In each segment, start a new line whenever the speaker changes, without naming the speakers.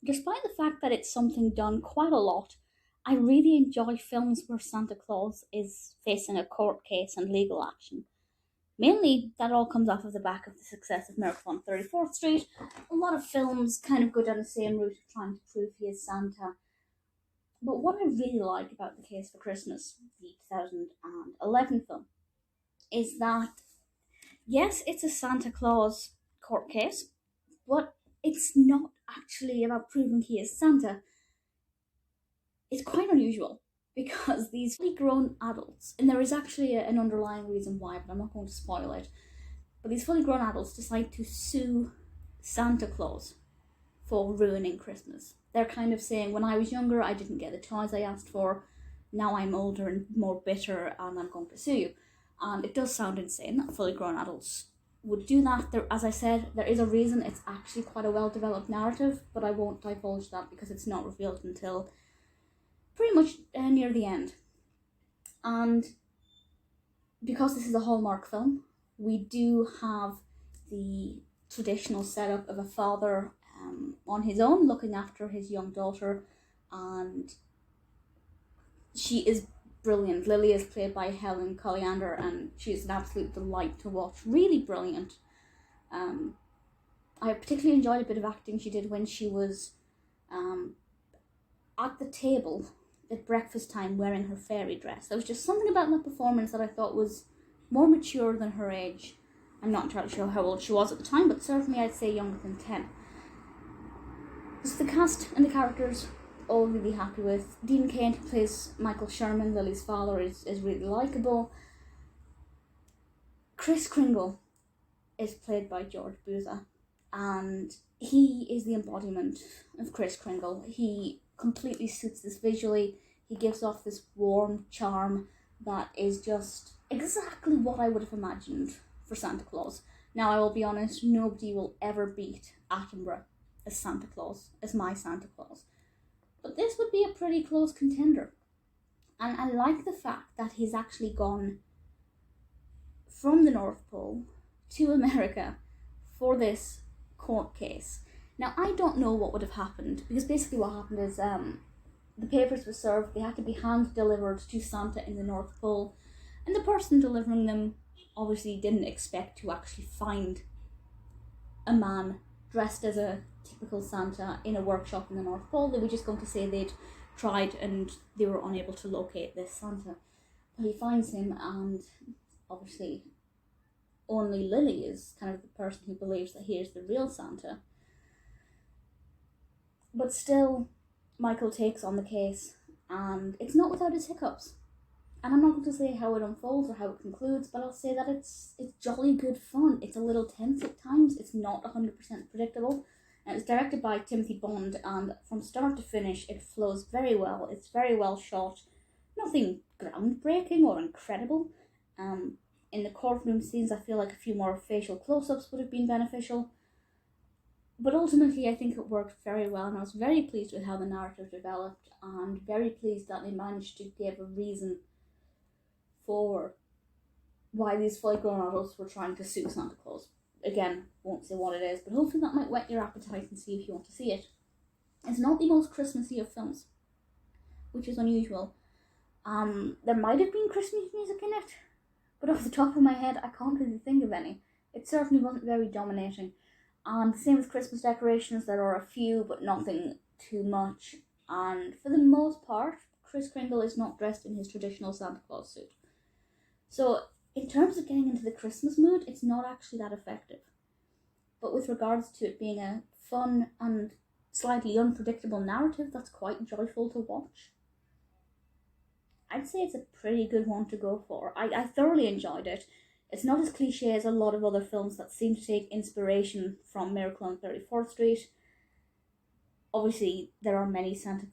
despite the fact that it's something done quite a lot, I really enjoy films where Santa Claus is facing a court case and legal action. Mainly, that all comes off of the back of the success of Miracle on 34th Street. A lot of films kind of go down the same route of trying to prove he is Santa. But what I really like about The Case for Christmas, the 2011 film, is that, yes, it's a Santa Claus court case, but it's not actually about proving he is Santa. It's quite unusual because these fully grown adults, and there is actually an underlying reason why, but I'm not going to spoil it, but these fully grown adults decide to sue Santa Claus for ruining Christmas. They're kind of saying, when I was younger, I didn't get the toys I asked for. Now I'm older and more bitter, and I'm going to sue you. And it does sound insane that fully grown adults would do that. There, as I said, there is a reason. It's actually quite a well-developed narrative, but I won't divulge that because it's not revealed until pretty much near the end. And because this is a Hallmark film, we do have the traditional setup of a father on his own looking after his young daughter, and she is brilliant. Lily is played by Helen Colliander, and she is an absolute delight to watch. Really brilliant. I particularly enjoyed a bit of acting she did when she was at the table at breakfast time wearing her fairy dress. There was just something about that performance that I thought was more mature than her age. I'm not entirely sure how old she was at the time, but certainly I'd say younger than 10. So the cast and the characters, all really happy with. Dean Cain, who plays Michael Sherman, Lily's father, is really likeable. Kringle is played by George Buza, and he is the embodiment of Kringle. He completely suits this visually. He gives off this warm charm that is just exactly what I would have imagined for Santa Claus. Now, I will be honest, nobody will ever beat Attenborough as Santa Claus, as my Santa Claus. But this would be a pretty close contender. And I like the fact that he's actually gone from the North Pole to America for this court case. Now, I don't know what would have happened, because basically what happened is the papers were served, they had to be hand-delivered to Santa in the North Pole, and the person delivering them obviously didn't expect to actually find a man dressed as a typical Santa in a workshop in the North Pole. They were just going to say they'd tried and they were unable to locate this Santa. But he finds him, and obviously only Lily is kind of the person who believes that he is the real Santa. But still, Michael takes on the case, and it's not without its hiccups. And I'm not going to say how it unfolds or how it concludes, but I'll say that it's jolly good fun. It's a little tense at times. It's not 100% predictable. And it's directed by Timothy Bond, and from start to finish, it flows very well. It's very well shot. Nothing groundbreaking or incredible. In the courtroom scenes, I feel like a few more facial close-ups would have been beneficial. But ultimately, I think it worked very well, and I was very pleased with how the narrative developed, and very pleased that they managed to give a reason for why these fully grown adults were trying to sue Santa Claus. Again, won't say what it is, but hopefully that might whet your appetite and see if you want to see it. It's not the most Christmassy of films, which is unusual. There might have been Christmas music in it, but off the top of my head, I can't really think of any. It certainly wasn't very dominating. And the same with Christmas decorations, there are a few, but nothing too much. And for the most part, Kringle is not dressed in his traditional Santa Claus suit. So, in terms of getting into the Christmas mood, it's not actually that effective. But with regards to it being a fun and slightly unpredictable narrative that's quite joyful to watch, I'd say it's a pretty good one to go for. I thoroughly enjoyed it. It's not as cliche as a lot of other films that seem to take inspiration from Miracle on 34th Street. Obviously, there are many Santa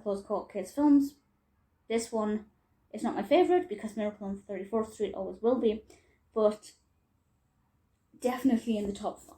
Claus court case films. This one is not my favourite because Miracle on 34th Street always will be, but definitely in the top 5.